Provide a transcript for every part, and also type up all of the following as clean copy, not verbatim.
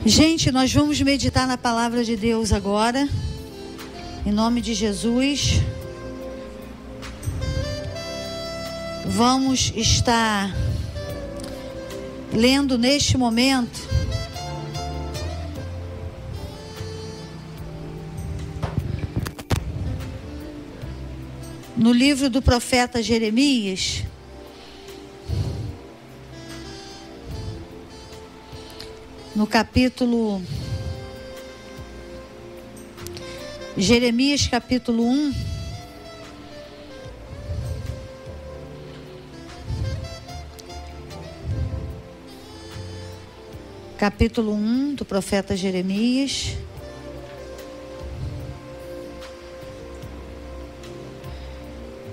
Gente, nós vamos meditar na palavra de Deus agora, em nome de Jesus. Vamos estar lendo neste momento no livro do profeta Jeremias, no capítulo Jeremias capítulo 1, capítulo 1 do profeta Jeremias,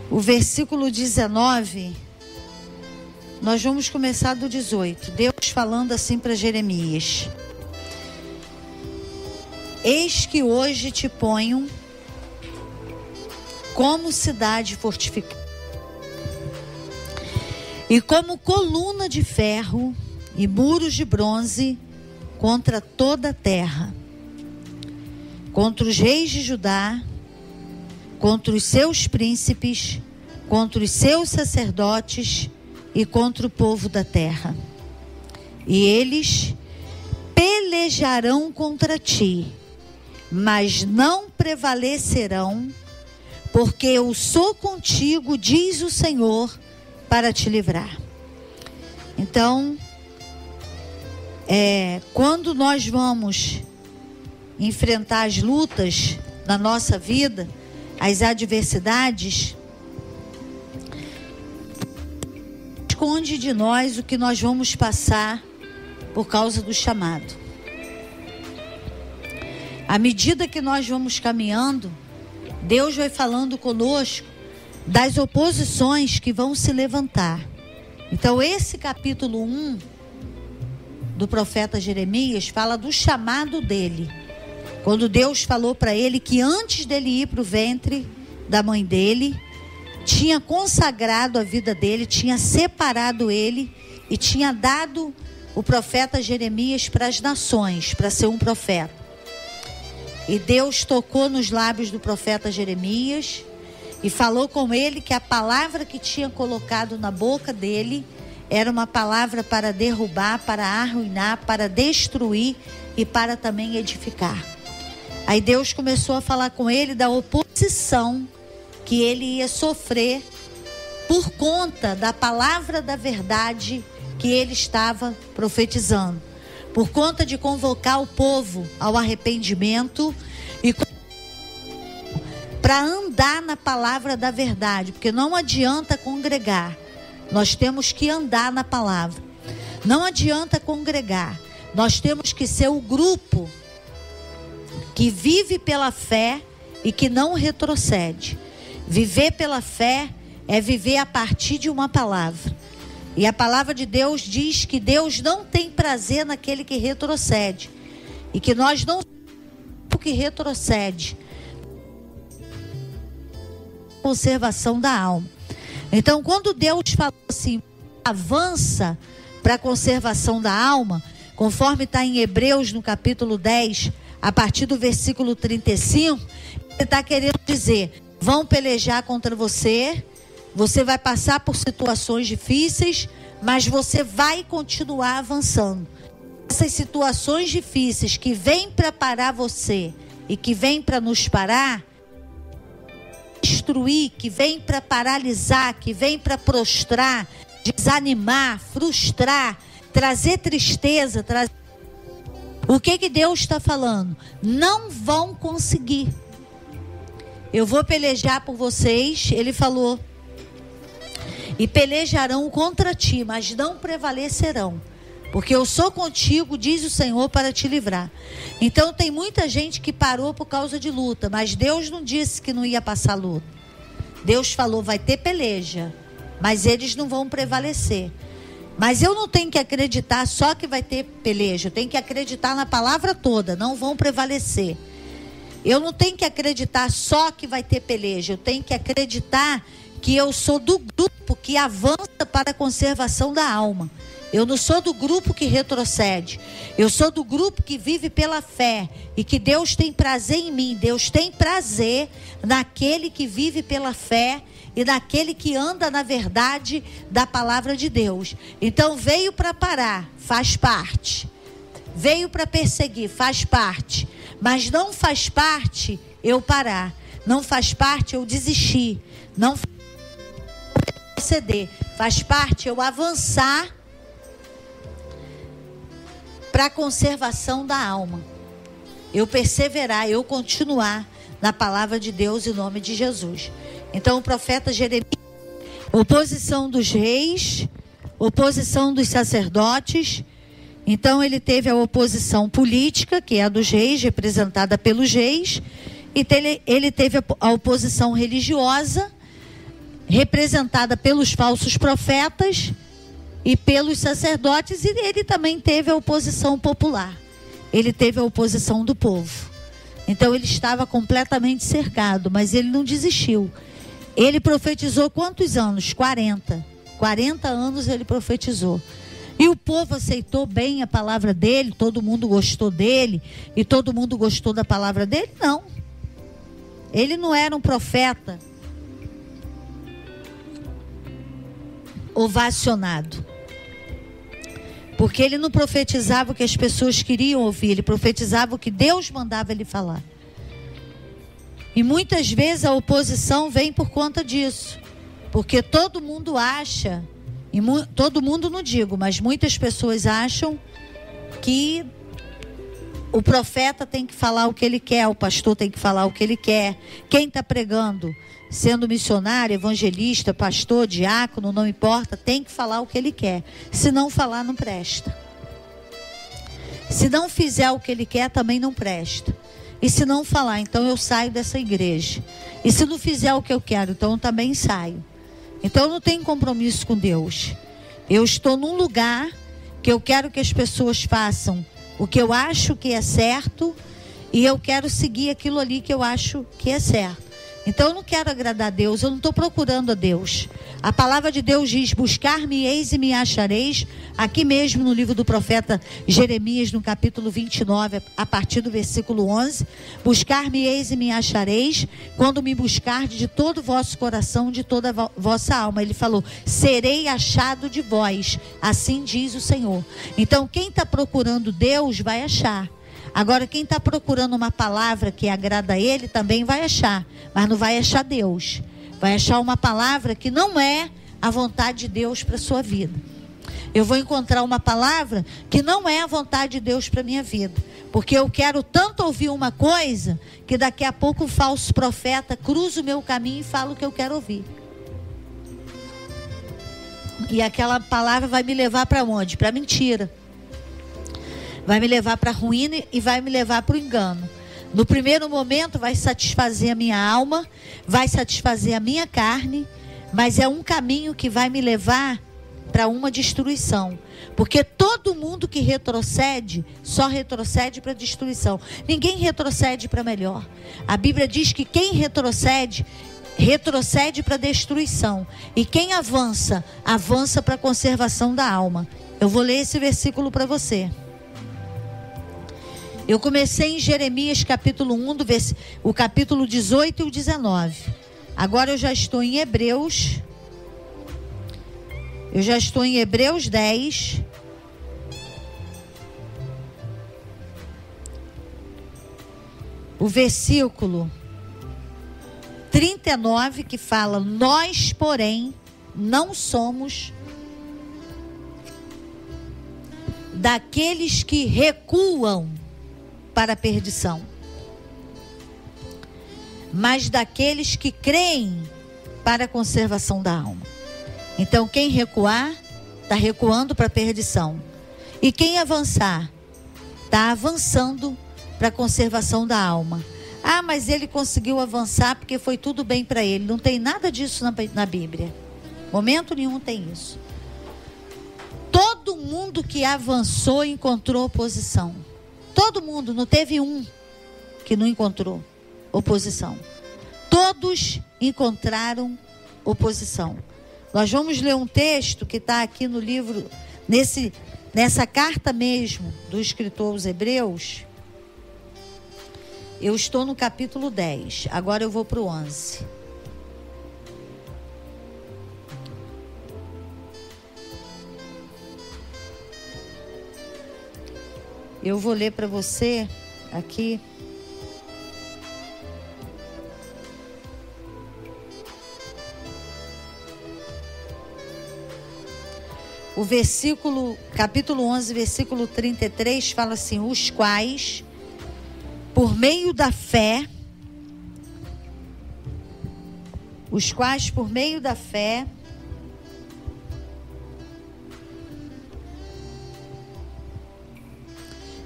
o versículo 19, nós vamos começar do 18, Deus falando assim para Jeremias: eis que hoje te ponho como cidade fortificada, e como coluna de ferro e muros de bronze contra toda a terra, contra os reis de Judá, contra os seus príncipes, contra os seus sacerdotes e contra o povo da terra. E eles pelejarão contra ti, mas não prevalecerão, porque eu sou contigo, diz o Senhor, para te livrar. Então, quando nós vamos enfrentar as lutas na nossa vida, as adversidades, esconde de nós o que nós vamos passar por causa do chamado. À medida que nós vamos caminhando, Deus vai falando conosco das oposições que vão se levantar. Então esse capítulo 1 do profeta Jeremias fala do chamado dele. Quando Deus falou para ele que antes dele ir para o ventre da mãe dele, tinha consagrado a vida dele, tinha separado ele e tinha dado o profeta Jeremias para as nações, para ser um profeta. E Deus tocou nos lábios do profeta Jeremias e falou com ele que a palavra que tinha colocado na boca dele era uma palavra para derrubar, para arruinar, para destruir e para também edificar. Aí Deus começou a falar com ele da oposição que ele ia sofrer por conta da palavra da verdade que ele estava profetizando, por conta de convocar o povo ao arrependimento e para andar na palavra da verdade, porque não adianta congregar, nós temos que andar na palavra. Não adianta congregar, nós temos que ser o grupo que vive pela fé e que não retrocede. Viver pela fé é viver a partir de uma palavra. E a palavra de Deus diz que Deus não tem prazer naquele que retrocede. E que nós não somos o que retrocede. Conservação da alma. Então, quando Deus falou assim, avança para a conservação da alma, conforme está em Hebreus no capítulo 10, a partir do versículo 35, ele está querendo dizer: vão pelejar contra você, você vai passar por situações difíceis, mas você vai continuar avançando. Essas situações difíceis que vêm para parar você e que vêm para nos parar, destruir, que vêm para paralisar, que vêm para prostrar, desanimar, frustrar, trazer tristeza, o que Deus está falando? Não vão conseguir. Eu vou pelejar por vocês, ele falou, e pelejarão contra ti, mas não prevalecerão, porque eu sou contigo, diz o Senhor, para te livrar. Então tem muita gente que parou por causa de luta, mas Deus não disse que não ia passar luta. Deus falou, vai ter peleja, mas eles não vão prevalecer. Mas eu não tenho que acreditar só que vai ter peleja, eu tenho que acreditar na palavra toda, não vão prevalecer. Eu não tenho que acreditar só que vai ter peleja, eu tenho que acreditar que eu sou do grupo que avança para a conservação da alma. Eu não sou do grupo que retrocede. Eu sou do grupo que vive pela fé. E que Deus tem prazer em mim. Deus tem prazer naquele que vive pela fé e naquele que anda na verdade da palavra de Deus. Então veio para parar, faz parte. Veio para perseguir, faz parte. Mas não faz parte eu parar. Não faz parte eu desistir. Não faz parte eu ceder. Faz parte eu avançar para a conservação da alma. Eu perseverar, eu continuar na palavra de Deus em nome de Jesus. Então o profeta Jeremias, oposição dos reis, oposição dos sacerdotes. Então ele teve a oposição política, que é a dos reis, representada pelos reis. E ele teve a oposição religiosa, representada pelos falsos profetas e pelos sacerdotes. E ele também teve a oposição popular. Ele teve a oposição do povo. Então ele estava completamente cercado, mas ele não desistiu. Ele profetizou quantos anos? 40. 40 anos ele profetizou. E o povo aceitou bem a palavra dele, todo mundo gostou dele, e todo mundo gostou da palavra dele? Não. Ele não era um profeta ovacionado. Porque ele não profetizava o que as pessoas queriam ouvir, ele profetizava o que Deus mandava ele falar. E muitas vezes a oposição vem por conta disso. Porque todo mundo acha, e todo mundo não digo, mas muitas pessoas acham que o profeta tem que falar o que ele quer, o pastor tem que falar o que ele quer. Quem está pregando, sendo missionário, evangelista, pastor, diácono, não importa, tem que falar o que ele quer. Se não falar, não presta. Se não fizer o que ele quer, também não presta. E se não falar, então eu saio dessa igreja. E se não fizer o que eu quero, então eu também saio. Então eu não tenho compromisso com Deus. Eu estou num lugar que eu quero que as pessoas façam o que eu acho que é certo, e eu quero seguir aquilo ali que eu acho que é certo. Então eu não quero agradar a Deus, eu não estou procurando a Deus. A palavra de Deus diz: buscar-me-eis e me achareis. Aqui mesmo no livro do profeta Jeremias, no capítulo 29, a partir do versículo 11. Buscar-me-eis e me achareis, quando me buscardes de todo o vosso coração, de toda a vossa alma. Ele falou: serei achado de vós, assim diz o Senhor. Então quem está procurando Deus vai achar. Agora quem está procurando uma palavra que agrada a ele também vai achar, mas não vai achar Deus. Vai achar uma palavra que não é a vontade de Deus para a sua vida. Eu vou encontrar uma palavra que não é a vontade de Deus para a minha vida. Porque eu quero tanto ouvir uma coisa, que daqui a pouco um falso profeta cruza o meu caminho e fala o que eu quero ouvir. E aquela palavra vai me levar para onde? Para mentira. Vai me levar para a ruína e vai me levar para o engano. No primeiro momento vai satisfazer a minha alma, vai satisfazer a minha carne, mas é um caminho que vai me levar para uma destruição. Porque todo mundo que retrocede, só retrocede para destruição. Ninguém retrocede para melhor. A Bíblia diz que quem retrocede, retrocede para destruição. E quem avança, avança para a conservação da alma. Eu vou ler esse versículo para você. Eu comecei em Jeremias capítulo 1, o capítulo 18 e o 19. Agora eu já estou em Hebreus. Eu já estou em Hebreus 10. O versículo 39, que fala: nós, porém, não somos daqueles que recuam para a perdição, mas daqueles que creem para a conservação da alma. Então quem recuar, está recuando para a perdição. E quem avançar, está avançando para a conservação da alma. Ah, mas ele conseguiu avançar porque foi tudo bem para ele. Não tem nada disso na Bíblia. Momento nenhum tem isso. Todo mundo que avançou encontrou oposição. Todo mundo, não teve um que não encontrou oposição. Todos encontraram oposição. Nós vamos ler um texto que está aqui no livro nessa carta mesmo do escritor aos Hebreus, eu estou no capítulo 10, agora eu vou para o 11. Eu vou ler para você aqui. O capítulo 11, versículo 33, fala assim: os quais, por meio da fé,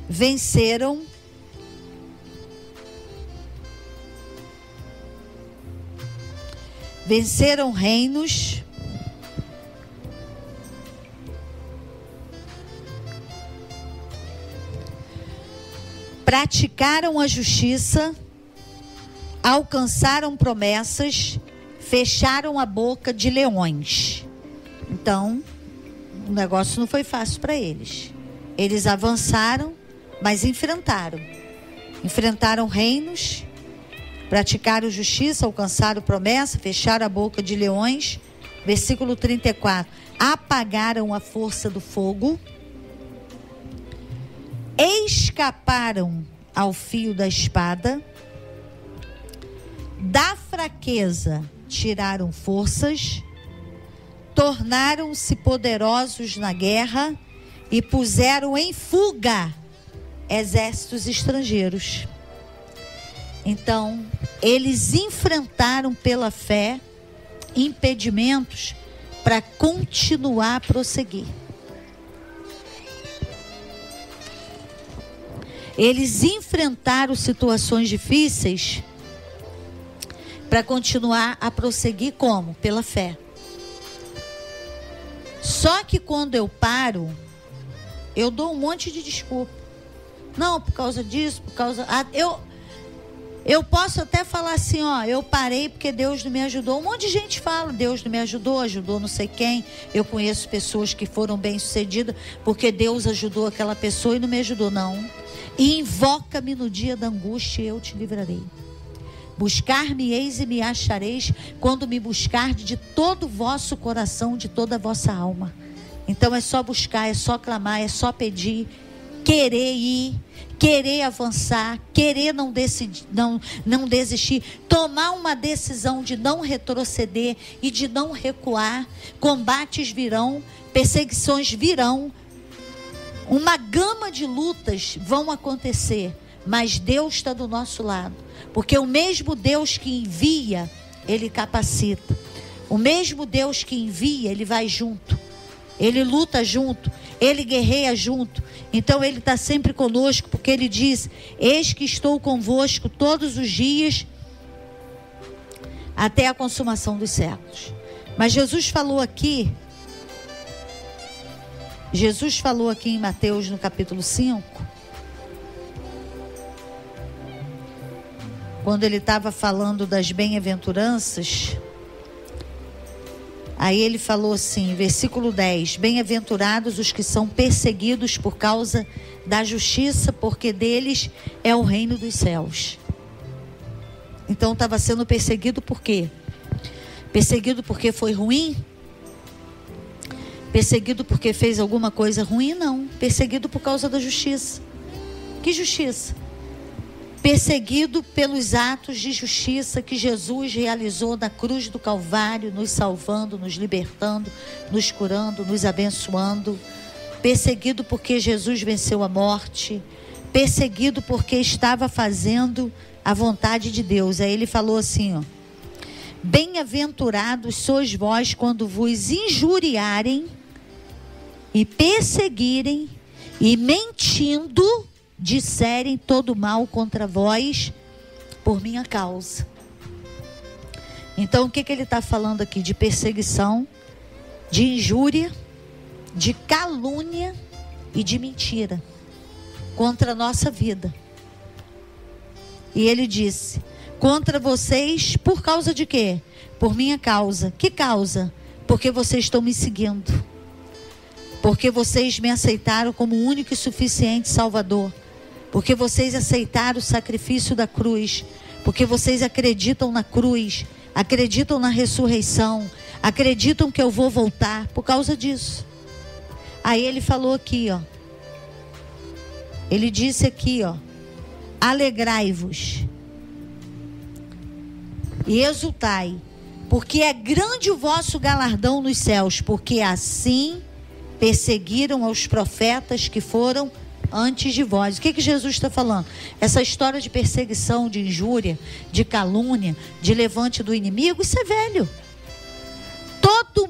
venceram reinos, praticaram a justiça, alcançaram promessas, fecharam a boca de leões. Então, o negócio não foi fácil para eles. Eles avançaram, mas enfrentaram reinos, praticaram justiça, alcançaram promessa, fecharam a boca de leões. Versículo 34, apagaram a força do fogo, escaparam ao fio da espada, da fraqueza tiraram forças, tornaram-se poderosos na guerra e puseram em fuga exércitos estrangeiros. Então, eles enfrentaram pela fé impedimentos para continuar a prosseguir. Eles enfrentaram situações difíceis para continuar a prosseguir como? Pela fé. Só que quando eu paro, eu dou um monte de desculpa. Não, por causa disso, por causa... Eu posso até falar assim, ó, eu parei porque Deus não me ajudou. Um monte de gente fala, Deus não me ajudou, ajudou não sei quem. Eu conheço pessoas que foram bem-sucedidas porque Deus ajudou aquela pessoa e não me ajudou, não. E invoca-me no dia da angústia e eu te livrarei. Buscar-me-eis e me achareis quando me buscardes de todo o vosso coração, de toda a vossa alma. Então é só buscar, é só clamar, é só pedir, querer ir, querer avançar, querer não desistir, tomar uma decisão de não retroceder e de não recuar. Combates virão, perseguições virão, uma gama de lutas vão acontecer, mas Deus está do nosso lado, porque o mesmo Deus que envia, Ele capacita. O mesmo Deus que envia, Ele vai junto, Ele luta junto, Ele guerreia junto. Então Ele está sempre conosco, porque Ele diz: eis que estou convosco todos os dias, até a consumação dos séculos. Mas Jesus falou aqui em Mateus, no capítulo 5, quando Ele estava falando das bem-aventuranças, aí Ele falou assim, versículo 10, bem-aventurados os que são perseguidos por causa da justiça, porque deles é o reino dos céus. Então estava sendo perseguido por quê? Perseguido porque foi ruim? Perseguido porque fez alguma coisa ruim? Não. Perseguido por causa da justiça. Que justiça? Perseguido pelos atos de justiça que Jesus realizou na cruz do Calvário, nos salvando, nos libertando, nos curando, nos abençoando. Perseguido porque Jesus venceu a morte. Perseguido porque estava fazendo a vontade de Deus. Aí Ele falou assim, ó: bem-aventurados sois vós quando vos injuriarem e perseguirem e mentindo disserem todo mal contra vós por minha causa. Então o que Ele está falando aqui? De perseguição, de injúria, de calúnia e de mentira contra a nossa vida. E Ele disse: contra vocês, por causa de quê? Por minha causa. Que causa? Porque vocês estão me seguindo. porque vocês me aceitaram como único e suficiente Salvador, porque vocês aceitaram o sacrifício da cruz, porque vocês acreditam na cruz, acreditam na ressurreição, acreditam que eu vou voltar, por causa disso. Aí ele falou aqui, ó, ele disse aqui, ó, alegrai-vos e exultai, porque é grande o vosso galardão nos céus, porque assim perseguiram aos profetas que foram antes de vós. O que Jesus está falando? Essa história de perseguição, de injúria, de calúnia, de levante do inimigo, isso é velho. Todo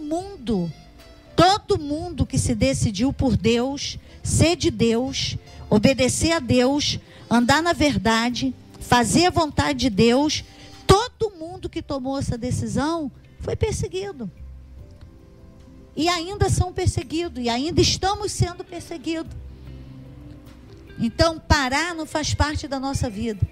mundo que se decidiu por Deus, ser de Deus, obedecer a Deus, andar na verdade, fazer a vontade de Deus, todo mundo que tomou essa decisão foi perseguido. E ainda são perseguidos, e ainda estamos sendo perseguidos. Então, parar não faz parte da nossa vida.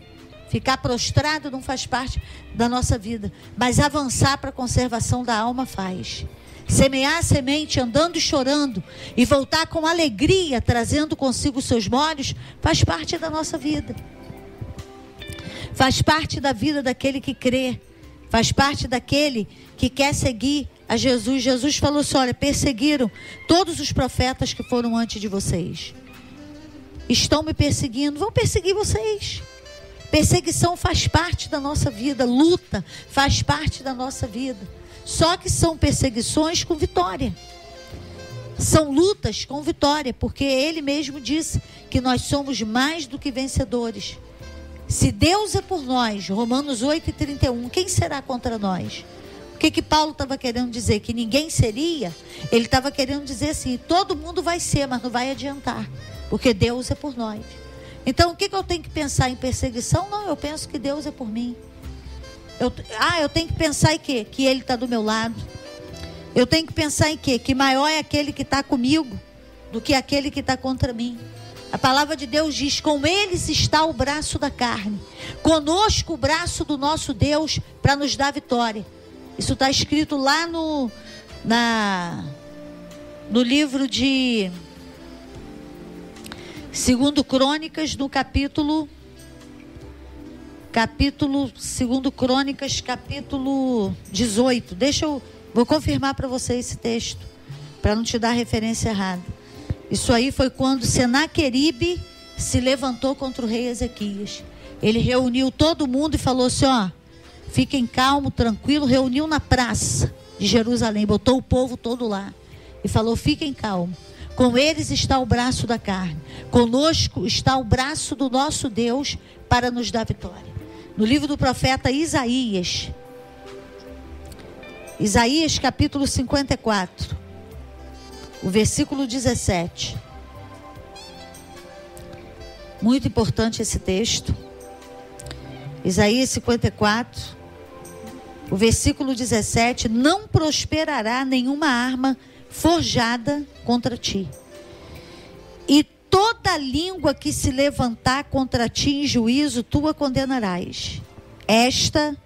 Ficar prostrado não faz parte da nossa vida. Mas avançar para a conservação da alma faz. Semear a semente andando e chorando e voltar com alegria, trazendo consigo seus molhos, faz parte da nossa vida. Faz parte da vida daquele que crê. Faz parte daquele que quer seguir a Jesus. Jesus falou assim, olha, perseguiram todos os profetas que foram antes de vocês. Estão me perseguindo, vão perseguir vocês. Perseguição faz parte da nossa vida, luta faz parte da nossa vida. Só que são perseguições com vitória. São lutas com vitória, porque ele mesmo disse que nós somos mais do que vencedores. Se Deus é por nós, Romanos 8:31, quem será contra nós? O que Paulo estava querendo dizer? Que ninguém seria? Ele estava querendo dizer assim, todo mundo vai ser, mas não vai adiantar, porque Deus é por nós. Então, o que eu tenho que pensar em perseguição? Não, eu penso que Deus é por mim. Eu tenho que pensar em quê? Que Ele está do meu lado. Eu tenho que pensar em quê? Que maior é aquele que está comigo do que aquele que está contra mim. A palavra de Deus diz, com eles está o braço da carne, conosco o braço do nosso Deus para nos dar vitória. Isso está escrito lá no livro de 2 Crônicas, no capítulo 2 Crônicas, capítulo 18. Vou confirmar para você esse texto, para não te dar referência errada. Isso aí foi quando Senaqueribe se levantou contra o rei Ezequias. Ele reuniu todo mundo e falou assim, ó, fiquem calmo, tranquilo, reuniu na praça de Jerusalém, botou o povo todo lá e falou, fiquem calmos. Com eles está o braço da carne, conosco está o braço do nosso Deus para nos dar vitória. No livro do profeta Isaías capítulo 54, o versículo 17. Muito importante esse texto. Isaías 54, o versículo 17. Não prosperará nenhuma arma forjada contra ti. E toda língua que se levantar contra ti em juízo, tu a condenarás. Esta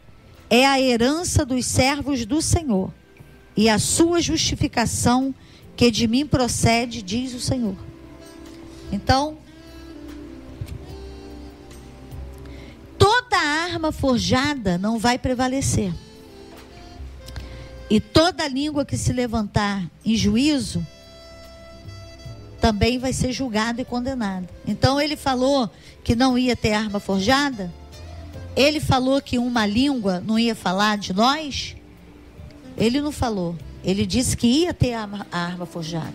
é a herança dos servos do Senhor, e a sua justificação que de mim procede, diz o Senhor. Então, toda arma forjada não vai prevalecer. E toda língua que se levantar em juízo também vai ser julgada e condenada. Então ele falou que não ia ter arma forjada. Ele falou que uma língua não ia falar de nós. Ele não falou. Ele disse que ia ter a arma forjada.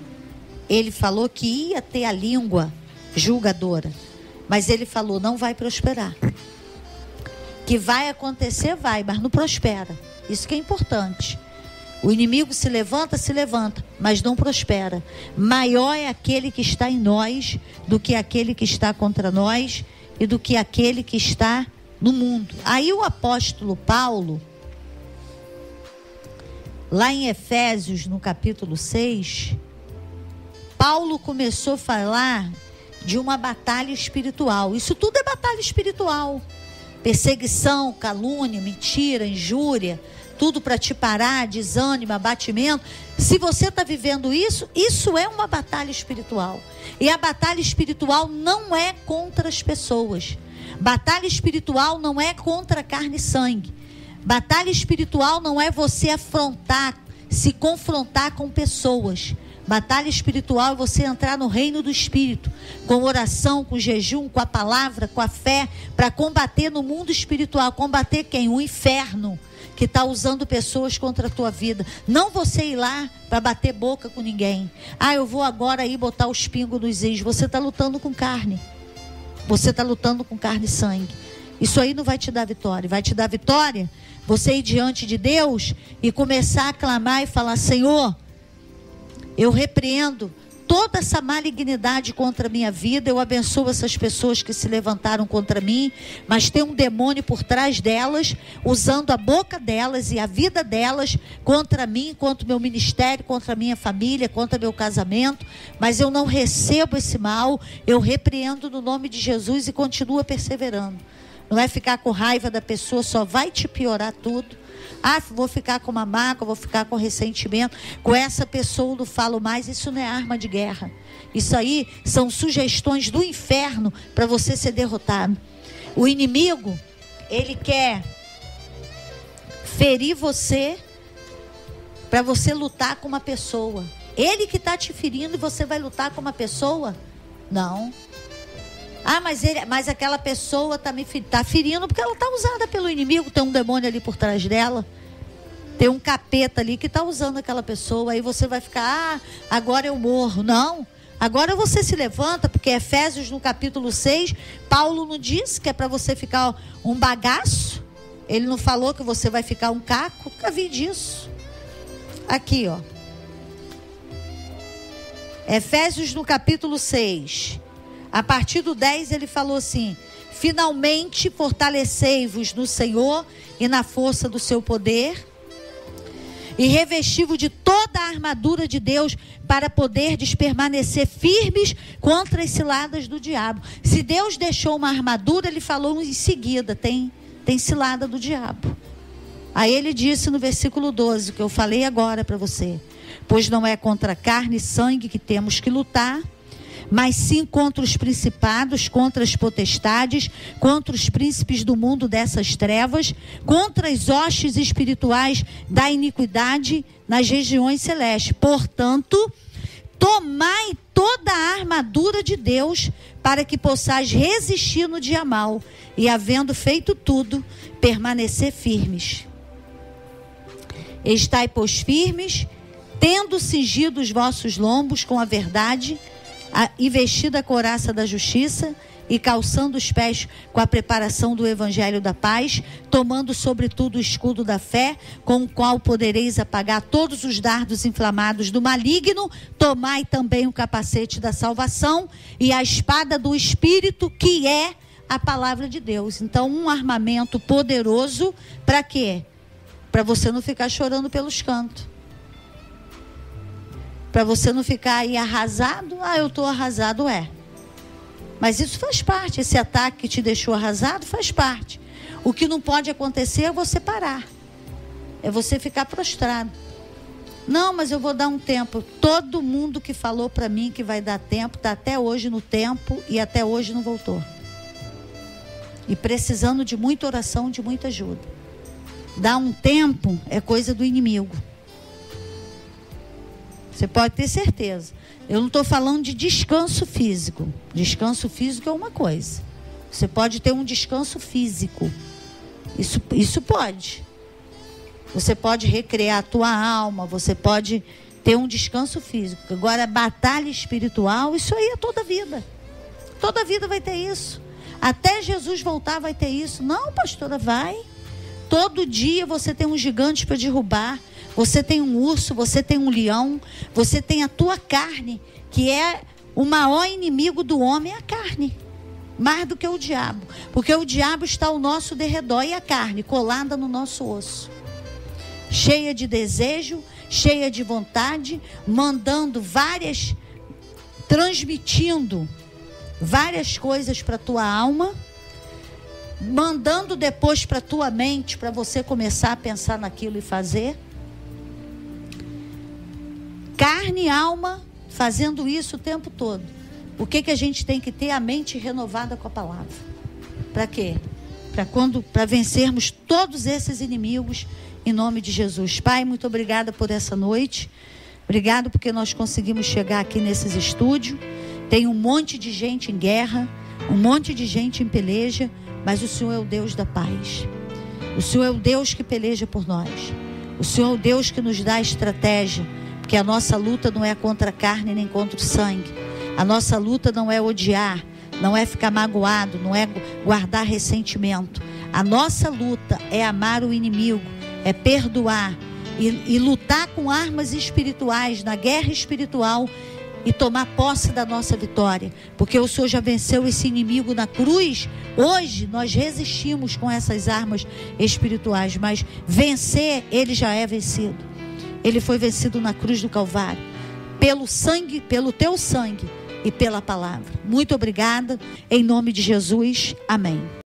Ele falou que ia ter a língua julgadora. Mas ele falou, não vai prosperar. Que vai acontecer, vai, mas não prospera. Isso que é importante. O inimigo se levanta, mas não prospera. Maior é aquele que está em nós do que aquele que está contra nós e do que aquele que está no mundo. Aí o apóstolo Paulo, lá em Efésios, no capítulo 6, Paulo começou a falar de uma batalha espiritual. Isso tudo é batalha espiritual. Perseguição, calúnia, mentira, injúria, tudo para te parar, desânimo, abatimento. Se você está vivendo isso, isso é uma batalha espiritual. E a batalha espiritual não é contra as pessoas. Batalha espiritual não é contra carne e sangue. Batalha espiritual não é você afrontar, se confrontar com pessoas. Batalha espiritual é você entrar no reino do Espírito, com oração, com jejum, com a palavra, com a fé, para combater no mundo espiritual. Combater quem? O inferno, que está usando pessoas contra a tua vida. Não você ir lá para bater boca com ninguém. Eu vou agora aí botar os pingos nos is. Você está lutando com carne. Você está lutando com carne e sangue. Isso aí não vai te dar vitória. Vai te dar vitória você ir diante de Deus e começar a clamar e falar: Senhor, eu repreendo toda essa malignidade contra a minha vida. Eu abençoo essas pessoas que se levantaram contra mim, mas tem um demônio por trás delas, usando a boca delas e a vida delas contra mim, contra o meu ministério, contra a minha família, contra meu casamento. Mas eu não recebo esse mal. Eu repreendo no nome de Jesus e continuo perseverando. Não é ficar com raiva da pessoa, só vai te piorar tudo. Vou ficar com uma mágoa, vou ficar com ressentimento. Com essa pessoa eu não falo mais. Isso não é arma de guerra. Isso aí são sugestões do inferno para você ser derrotado. O inimigo, ele quer ferir você para você lutar com uma pessoa. Ele que está te ferindo e você vai lutar com uma pessoa? Não. Mas aquela pessoa está ferindo porque ela está usada pelo inimigo. Tem um demônio ali por trás dela. Tem um capeta ali que está usando aquela pessoa. Aí você vai ficar: agora eu morro. Não. Agora você se levanta, porque Efésios no capítulo 6, Paulo não disse que é para você ficar um bagaço. Ele não falou que você vai ficar um caco. Nunca vi disso. Aqui, ó. Efésios no capítulo 6. A partir do 10 ele falou assim: finalmente fortalecei-vos no Senhor e na força do seu poder, e revesti-vos de toda a armadura de Deus, para poderdes permanecer firmes contra as ciladas do diabo. Se Deus deixou uma armadura, ele falou em seguida: tem cilada do diabo. Aí ele disse no versículo 12, que eu falei agora para você: pois não é contra carne e sangue que temos que lutar, mas sim contra os principados, contra as potestades, contra os príncipes do mundo dessas trevas, contra as hostes espirituais da iniquidade nas regiões celestes. Portanto, tomai toda a armadura de Deus, para que possais resistir no dia mau, e havendo feito tudo, permanecer firmes. Estai, pois, firmes, tendo cingido os vossos lombos com a verdade, e vestida a couraça da justiça, e calçando os pés com a preparação do evangelho da paz, tomando sobretudo o escudo da fé, com o qual podereis apagar todos os dardos inflamados do maligno. Tomai também o capacete da salvação e a espada do Espírito, que é a palavra de Deus. Então, um armamento poderoso para quê? Para você não ficar chorando pelos cantos. Para você não ficar aí arrasado. Eu estou arrasado, Mas isso faz parte. Esse ataque que te deixou arrasado faz parte. O que não pode acontecer é você parar. É você ficar prostrado. Não, mas eu vou dar um tempo. Todo mundo que falou para mim que vai dar tempo, está até hoje no tempo e até hoje não voltou. E precisando de muita oração, de muita ajuda. Dar um tempo é coisa do inimigo. Você pode ter certeza. Eu não estou falando de descanso físico. Descanso físico é uma coisa. Você pode ter um descanso físico. Isso pode. Você pode recriar a tua alma. Você pode ter um descanso físico. Agora, batalha espiritual, isso aí é toda a vida. Toda a vida vai ter isso. Até Jesus voltar vai ter isso. Não, pastora, vai. Todo dia você tem um gigante para derrubar. Você tem um urso, você tem um leão, você tem a tua carne, que é o maior inimigo do homem, é a carne. Mais do que o diabo. Porque o diabo está ao nosso derredor e a carne colada no nosso osso. Cheia de desejo, cheia de vontade, transmitindo várias coisas para a tua alma. mandando depois para a tua mente, para você começar a pensar naquilo e fazer. Carne e alma fazendo isso o tempo todo. Por que a gente tem que ter a mente renovada com a palavra? Para quê? Para vencermos todos esses inimigos em nome de Jesus. Pai, muito obrigada por essa noite. Obrigado porque nós conseguimos chegar aqui nesses estúdios. Tem um monte de gente em guerra, um monte de gente em peleja, mas o Senhor é o Deus da paz. O Senhor é o Deus que peleja por nós. O Senhor é o Deus que nos dá estratégia, porque a nossa luta não é contra a carne nem contra o sangue. A nossa luta não é odiar, não é ficar magoado, não é guardar ressentimento. A nossa luta é amar o inimigo, é perdoar e lutar com armas espirituais, na guerra espiritual, e tomar posse da nossa vitória, porque o Senhor já venceu esse inimigo na cruz. Hoje nós resistimos com essas armas espirituais, mas vencer, ele já é vencido. Ele foi vencido na cruz do Calvário, pelo sangue, pelo teu sangue e pela palavra. Muito obrigada, em nome de Jesus, amém.